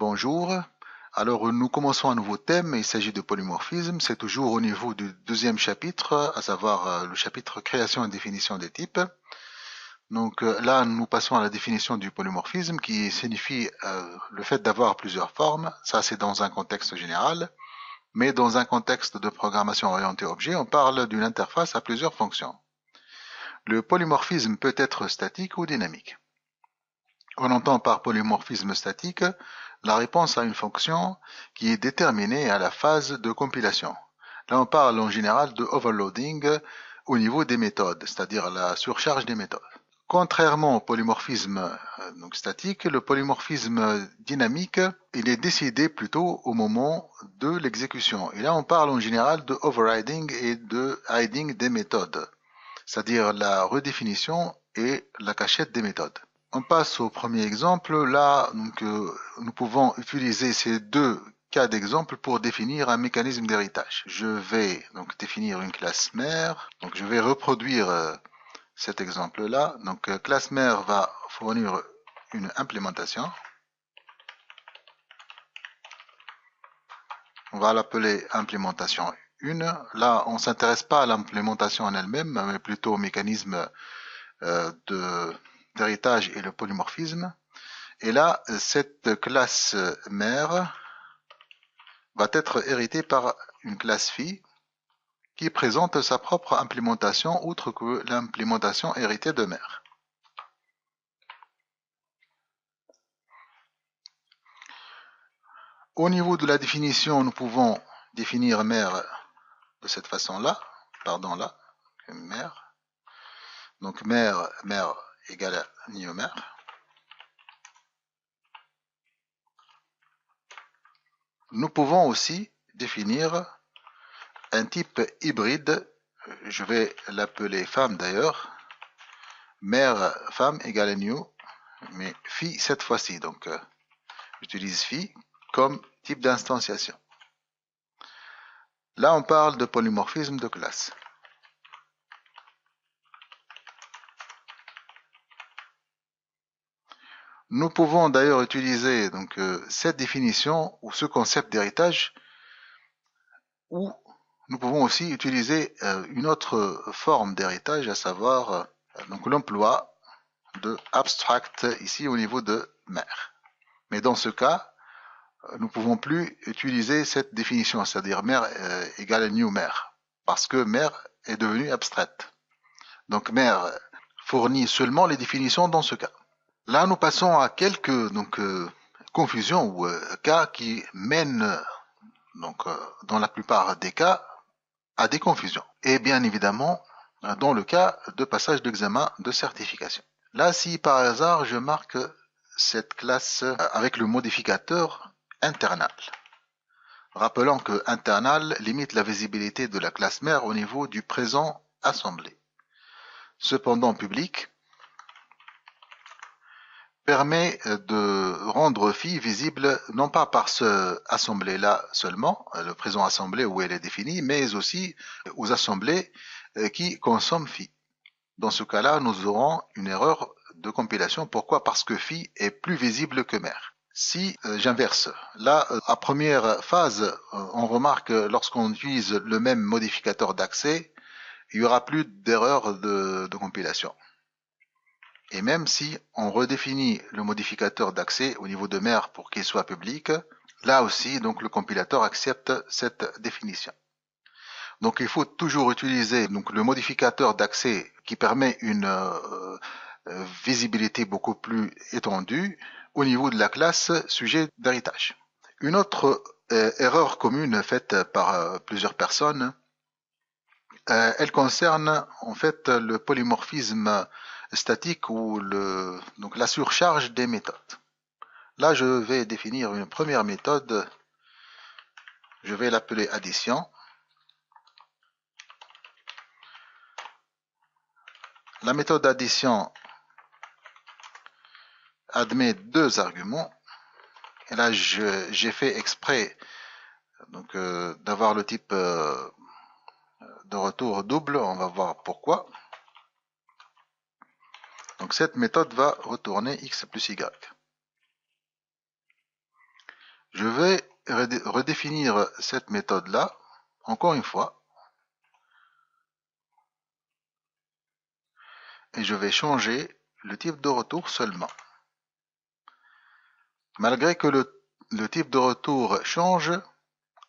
Bonjour. Alors, nous commençons un nouveau thème. Il s'agit de polymorphisme. C'est toujours au niveau du deuxième chapitre, à savoir le chapitre création et définition des types. Donc là, nous passons à la définition du polymorphisme qui signifie le fait d'avoir plusieurs formes. Ça, c'est dans un contexte général. Mais dans un contexte de programmation orientée objet, on parle d'une interface à plusieurs fonctions. Le polymorphisme peut être statique ou dynamique. On entend par polymorphisme statique la réponse à une fonction qui est déterminée à la phase de compilation. Là, on parle en général de overloading au niveau des méthodes, c'est-à-dire la surcharge des méthodes. Contrairement au polymorphisme statique, le polymorphisme dynamique, il est décidé plutôt au moment de l'exécution. Et là, on parle en général de overriding et de hiding des méthodes, c'est-à-dire la redéfinition et la cachette des méthodes. On passe au premier exemple. Là, nous pouvons utiliser ces deux cas d'exemple pour définir un mécanisme d'héritage. Je vais donc définir une classe mère. Donc, je vais reproduire cet exemple-là. Donc, classe mère va fournir une implémentation. On va l'appeler implémentation 1. Là, on ne s'intéresse pas à l'implémentation en elle-même, mais plutôt au mécanisme d'héritage et le polymorphisme. Et là, cette classe mère va être héritée par une classe fille qui présente sa propre implémentation outre que l'implémentation héritée de mère. Au niveau de la définition, nous pouvons définir mère de cette façon-là, là, mère. Donc mère égale à néomère. Nous pouvons aussi définir un type hybride, je vais l'appeler femme d'ailleurs, mère femme égale à new, mais fille cette fois-ci, donc j'utilise fille comme type d'instanciation. Là, on parle de polymorphisme de classe. Nous pouvons d'ailleurs utiliser cette définition ou ce concept d'héritage, ou nous pouvons aussi utiliser une autre forme d'héritage, à savoir l'emploi de abstract ici au niveau de mère. Mais dans ce cas, nous ne pouvons plus utiliser cette définition, c'est-à-dire mère égale à new mère, parce que mère est devenue abstraite. Donc mère fournit seulement les définitions dans ce cas. Là, nous passons à quelques confusions ou cas qui mènent, dans la plupart des cas, à des confusions. Et bien évidemment, dans le cas de passage d'examen de certification. Là, si par hasard, je marque cette classe avec le modificateur internal. Rappelant que internal limite la visibilité de la classe mère au niveau du présent assemblé. Cependant, public permet de rendre phi visible non pas par ce assemblé-là seulement, le présent assemblé où elle est définie, mais aussi aux assemblées qui consomment phi. Dans ce cas-là, nous aurons une erreur de compilation. Pourquoi? Parce que phi est plus visible que mère. Si j'inverse, là, à première phase, on remarque lorsqu'on utilise le même modificateur d'accès, il n'y aura plus d'erreur de compilation. Et même si on redéfinit le modificateur d'accès au niveau de mère pour qu'il soit public, là aussi, donc le compilateur accepte cette définition. Donc il faut toujours utiliser le modificateur d'accès qui permet une visibilité beaucoup plus étendue au niveau de la classe sujet d'héritage. Une autre erreur commune faite par plusieurs personnes, elle concerne en fait le polymorphisme statique ou la surcharge des méthodes. Là, je vais définir une première méthode. Je vais l'appeler addition. La méthode addition admet deux arguments. Et là, j'ai fait exprès d'avoir le type de retour double. On va voir pourquoi. Donc cette méthode va retourner x plus y. Je vais redéfinir cette méthode-là, encore une fois, et je vais changer le type de retour seulement. Malgré que le type de retour change,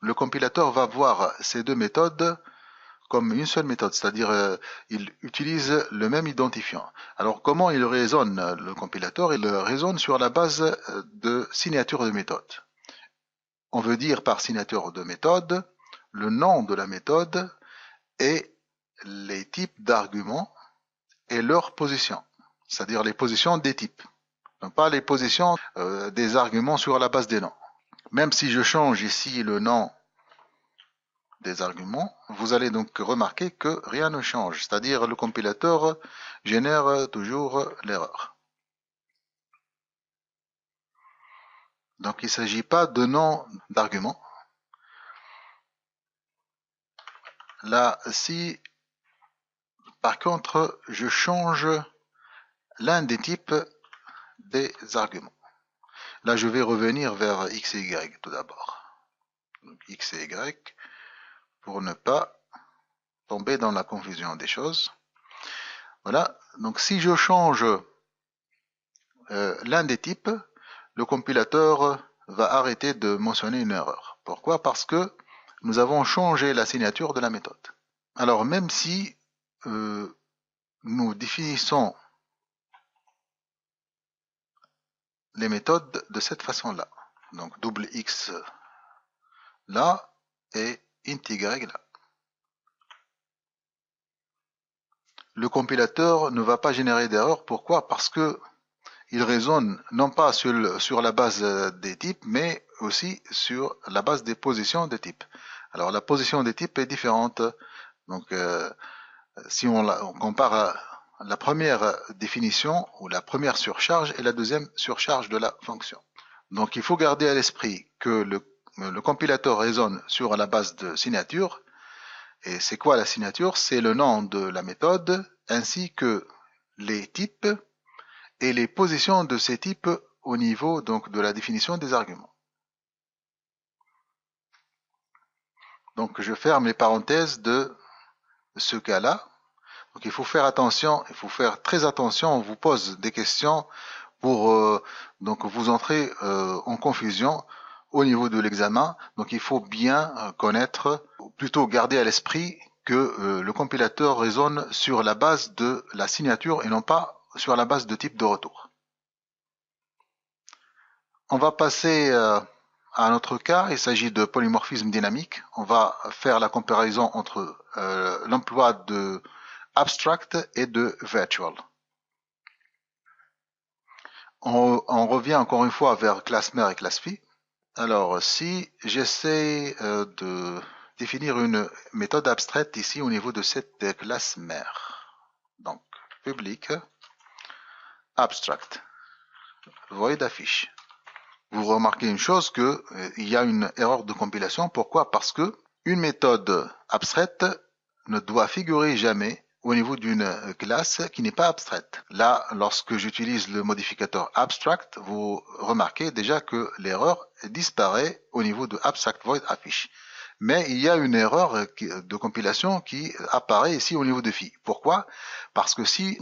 le compilateur va voir ces deux méthodes comme une seule méthode, c'est-à-dire il utilise le même identifiant. Alors comment il raisonne le compilateur? Il raisonne sur la base de signature de méthode. On veut dire par signature de méthode le nom de la méthode et les types d'arguments et leur position, c'est-à-dire les positions des types, non pas les positions des arguments sur la base des noms. Même si je change ici le nom des arguments, vous allez donc remarquer que rien ne change, c'est-à-dire le compilateur génère toujours l'erreur. Donc il ne s'agit pas de nom d'argument. Là, si par contre je change l'un des types des arguments, là je vais revenir vers x et y tout d'abord. Donc x et y pour ne pas tomber dans la confusion des choses. Voilà, donc si je change l'un des types, le compilateur va arrêter de mentionner une erreur. Pourquoi? Parce que nous avons changé la signature de la méthode. Alors même si nous définissons les méthodes de cette façon-là, donc double x là et int y là, le compilateur ne va pas générer d'erreur. Pourquoi? Parce que il raisonne non pas sur la base des types, mais aussi sur la base des positions des types. Alors la position des types est différente. Donc si on compare la première définition ou la première surcharge et la deuxième surcharge de la fonction. Donc il faut garder à l'esprit que le compilateur raisonne sur la base de signature. Et c'est quoi la signature? C'est le nom de la méthode ainsi que les types et les positions de ces types au niveau donc de la définition des arguments. Donc je ferme les parenthèses de ce cas-là. Donc il faut faire attention, il faut faire très attention. On vous pose des questions pour donc vous entrer en confusion au niveau de l'examen. Donc il faut bien connaître, ou plutôt garder à l'esprit que le compilateur raisonne sur la base de la signature et non pas sur la base de type de retour. On va passer à un autre cas, il s'agit de polymorphisme dynamique. On va faire la comparaison entre l'emploi de abstract et de virtual. On revient encore une fois vers classe mère et classe fille. Alors, si j'essaie de définir une méthode abstraite ici au niveau de cette classe mère, donc public abstract, void affiche. Vous remarquez une chose que il y a une erreur de compilation. Pourquoi? Parce que une méthode abstraite ne doit figurer jamais au niveau d'une classe qui n'est pas abstraite. Là, lorsque j'utilise le modificateur abstract, vous remarquez déjà que l'erreur disparaît au niveau de abstract void affiche. Mais il y a une erreur de compilation qui apparaît ici au niveau de phi. Pourquoi? Parce que si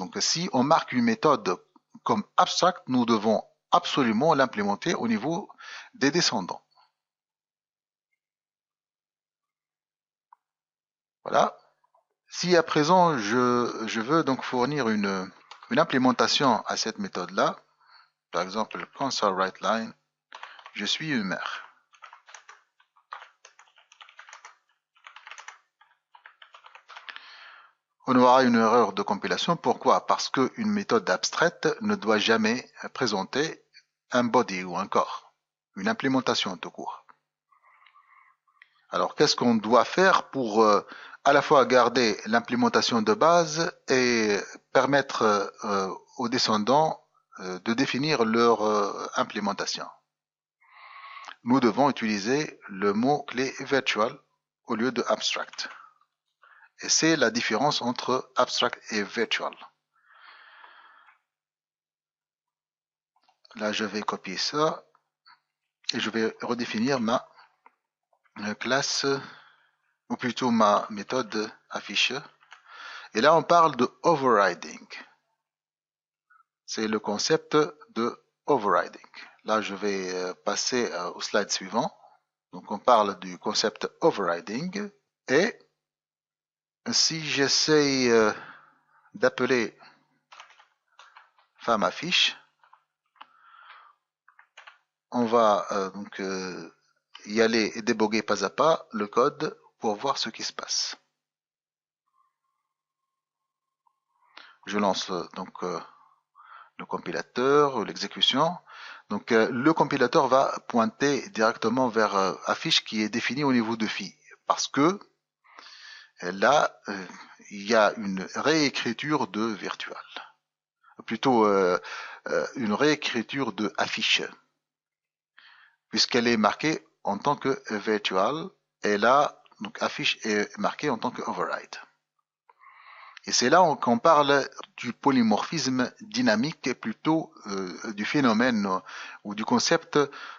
on marque une méthode comme abstract, nous devons absolument l'implémenter au niveau des descendants. Voilà. Si à présent je veux donc fournir une implémentation à cette méthode-là, par exemple console writeLine, je suis une mère. On aura une erreur de compilation. Pourquoi? Parce qu'une méthode abstraite ne doit jamais présenter un body ou un corps, une implémentation tout court. Alors qu'est-ce qu'on doit faire pour à la fois garder l'implémentation de base et permettre aux descendants de définir leur implémentation? Nous devons utiliser le mot-clé virtual au lieu de abstract. Et c'est la différence entre abstract et virtual. Là, je vais copier ça et je vais redéfinir ma classe, ou plutôt ma méthode affiche. Et là, on parle de overriding. C'est le concept de overriding. Là, je vais passer au slide suivant. Donc, on parle du concept overriding. Et si j'essaye d'appeler femme affiche, on va donc y aller et déboguer pas à pas le code pour voir ce qui se passe. Je lance donc le compilateur, l'exécution. Donc le compilateur va pointer directement vers affiche qui est définie au niveau de phi, parce que là il y a une réécriture de virtual, plutôt une réécriture de affiche, puisqu'elle est marquée en tant que virtual, et là donc affiche est marquée en tant que override. Et c'est là qu'on parle du polymorphisme dynamique et plutôt du phénomène ou du concept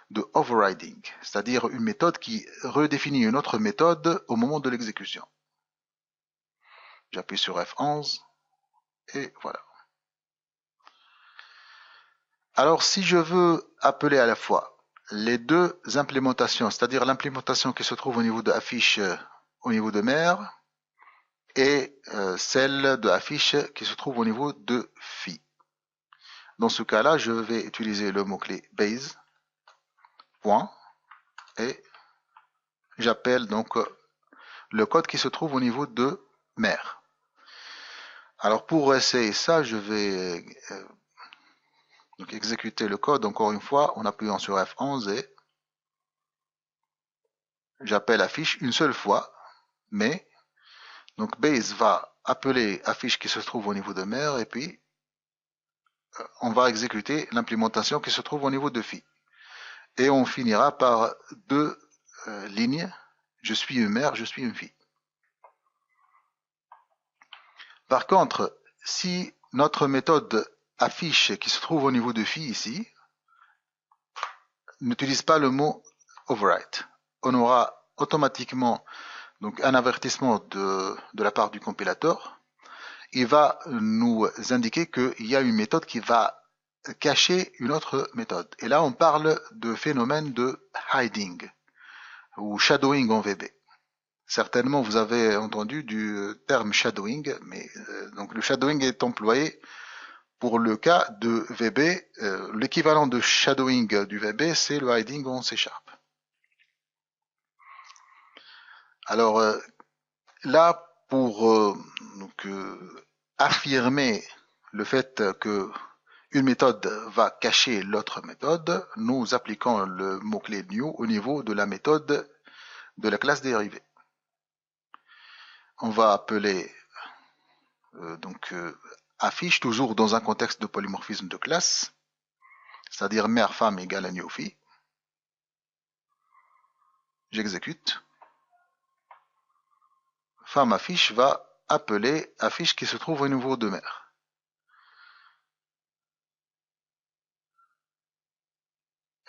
de overriding, c'est-à-dire une méthode qui redéfinit une autre méthode au moment de l'exécution. J'appuie sur F11 et voilà. Alors si je veux appeler à la fois les deux implémentations, c'est-à-dire l'implémentation qui se trouve au niveau de affiche au niveau de mère, et celle de affiche qui se trouve au niveau de phi. Dans ce cas-là, je vais utiliser le mot-clé base, point, et j'appelle donc le code qui se trouve au niveau de mère. Alors pour essayer ça, je vais donc exécuter le code encore une fois en appuyant sur F11 et j'appelle affiche une seule fois, mais donc base va appeler affiche qui se trouve au niveau de mère et puis on va exécuter l'implémentation qui se trouve au niveau de phi. Et on finira par deux lignes, je suis une mère, je suis une fille. Par contre, si notre méthode affiche qui se trouve au niveau de phi ici n'utilise pas le mot overwrite, on aura automatiquement donc un avertissement de la part du compilateur. Il va nous indiquer qu'il y a une méthode qui va cacher une autre méthode. Et là, on parle de phénomène de hiding ou shadowing en VB. Certainement, vous avez entendu du terme shadowing, mais donc le shadowing est employé pour le cas de VB. L'équivalent de shadowing du VB, c'est le hiding en C#. Alors là, pour donc, affirmer le fait que une méthode va cacher l'autre méthode, nous appliquons le mot-clé new au niveau de la méthode de la classe dérivée. On va appeler donc affiche toujours dans un contexte de polymorphisme de classe, c'est-à-dire mère femme égale à new phi. J'exécute. Femme affiche va appeler affiche qui se trouve au niveau de mère.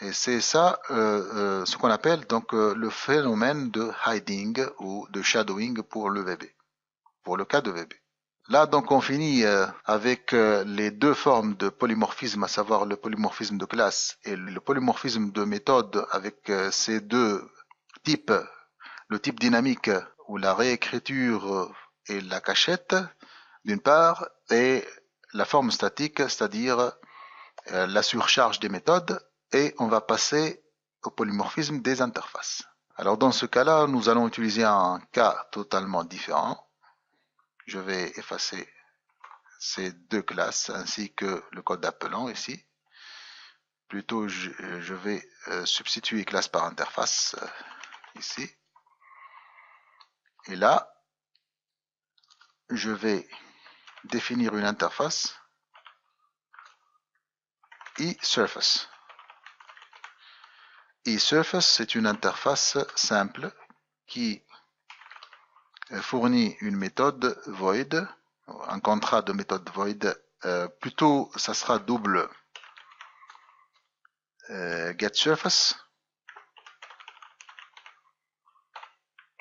Et c'est ça ce qu'on appelle donc le phénomène de hiding ou de shadowing pour le VB, pour le cas de VB. Là donc on finit avec les deux formes de polymorphisme, à savoir le polymorphisme de classe et le polymorphisme de méthode avec ces deux types, le type dynamique ou la réécriture et la cachette d'une part, et la forme statique, c'est-à-dire la surcharge des méthodes, et on va passer au polymorphisme des interfaces. Alors dans ce cas-là, nous allons utiliser un cas totalement différent. Je vais effacer ces deux classes ainsi que le code appelant ici. Plutôt, je vais substituer classe par interface ici. Et là, je vais définir une interface eSurface. eSurface, c'est une interface simple qui fournit une méthode void, un contrat de méthode void, plutôt ça sera double getSurface,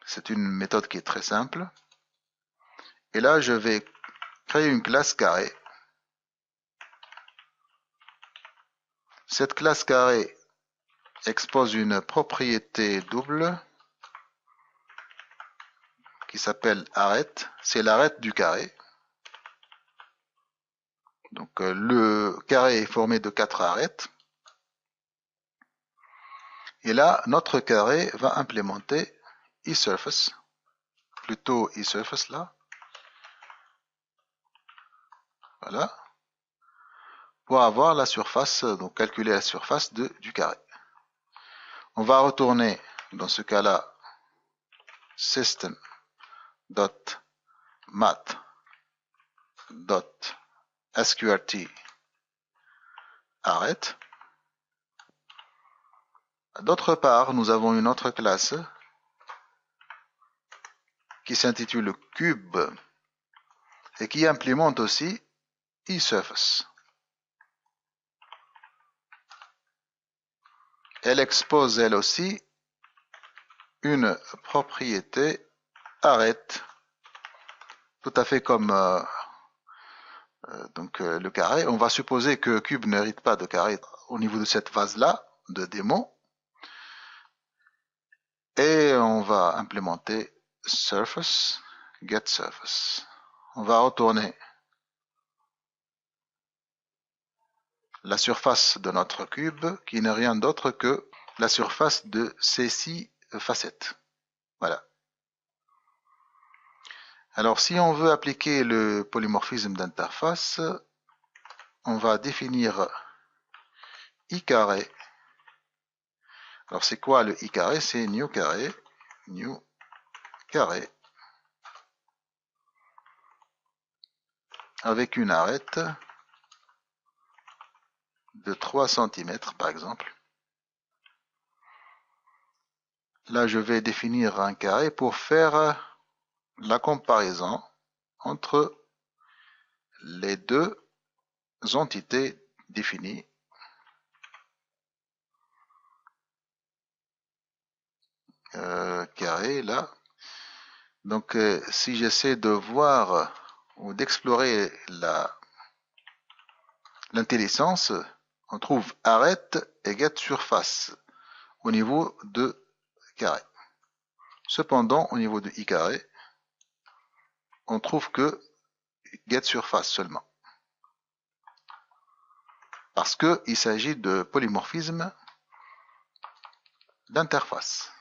C'est une méthode qui est très simple. Et là, je vais créer une classe carré. Cette classe carré expose une propriété double qui s'appelle arête. C'est l'arête du carré. Donc le carré est formé de 4 arêtes. Et là, notre carré va implémenter eSurface, plutôt eSurface là. Voilà. Pour avoir la surface, donc calculer la surface du carré. On va retourner dans ce cas-là system.math.sqrt arrête. D'autre part, nous avons une autre classe qui s'intitule cube et qui implémente aussi eSurface. Elle expose elle aussi une propriété arête, tout à fait comme le carré. On va supposer que cube n'hérite pas de carré au niveau de cette phase-là de démon. Et on va implémenter surface, getSurface. On va retourner la surface de notre cube, qui n'est rien d'autre que la surface de ces 6 facettes. Voilà. Alors, si on veut appliquer le polymorphisme d'interface, on va définir i carré. Alors, c'est quoi le i carré? C'est new carré, avec une arête de 3 cm, par exemple. Là, je vais définir un carré pour faire la comparaison entre les deux entités définies. Carré, là. Donc, si j'essaie de voir ou d'explorer l'intelligence, on trouve arête et getSurface au niveau de carré. Cependant, au niveau de i carré, on trouve que getSurface seulement. Parce qu'il s'agit de polymorphisme d'interface.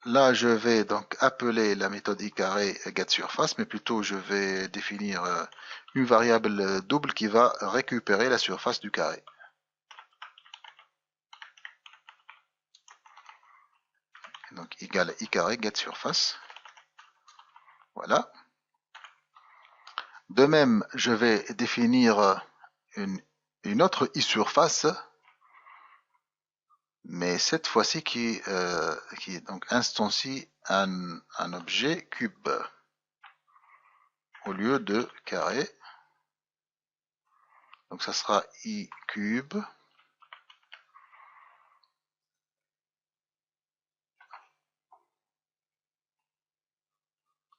Là, je vais donc appeler la méthode i carré getSurface, mais plutôt je vais définir une variable double qui va récupérer la surface du carré. Donc égale i carré getSurface. Voilà. De même, je vais définir une autre i-surface, mais cette fois-ci qui donc instancie un objet cube au lieu de carré. Donc ça sera i cube.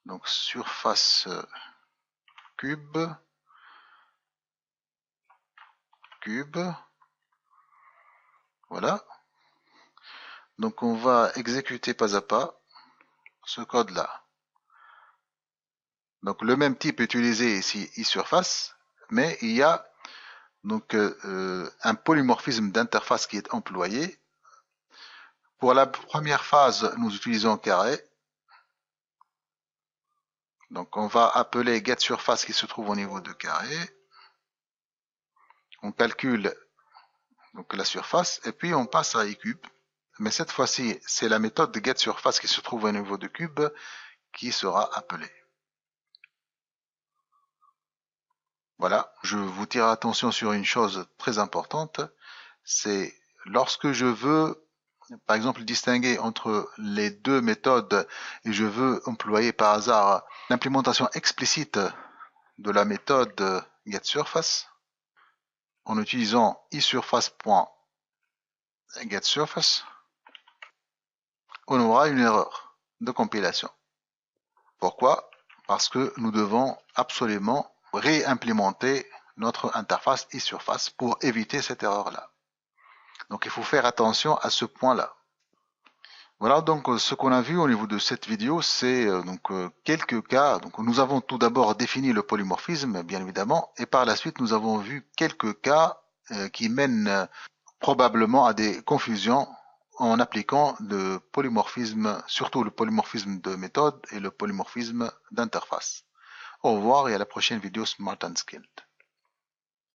Donc surface cube. Voilà. Donc on va exécuter pas à pas ce code-là. Donc le même type utilisé ici, i-surface, mais il y a donc un polymorphisme d'interface qui est employé. Pour la première phase, nous utilisons carré. Donc on va appeler getSurface qui se trouve au niveau de carré. On calcule donc la surface et puis on passe à iCube. Mais cette fois-ci, c'est la méthode de getSurface qui se trouve au niveau de cube qui sera appelée. Voilà, je vous tire attention sur une chose très importante, c'est lorsque je veux, par exemple, distinguer entre les deux méthodes et je veux employer par hasard l'implémentation explicite de la méthode getSurface en utilisant iSurface.sqrt getSurface, on aura une erreur de compilation. Pourquoi? Parce que nous devons absolument réimplémenter notre interface iSurface pour éviter cette erreur-là. Donc il faut faire attention à ce point-là. Voilà donc ce qu'on a vu au niveau de cette vidéo, c'est quelques cas. Donc nous avons tout d'abord défini le polymorphisme, bien évidemment, et par la suite nous avons vu quelques cas qui mènent probablement à des confusions en appliquant le polymorphisme, surtout le polymorphisme de méthode et le polymorphisme d'interface. Au revoir et à la prochaine vidéo Smart and Skilled.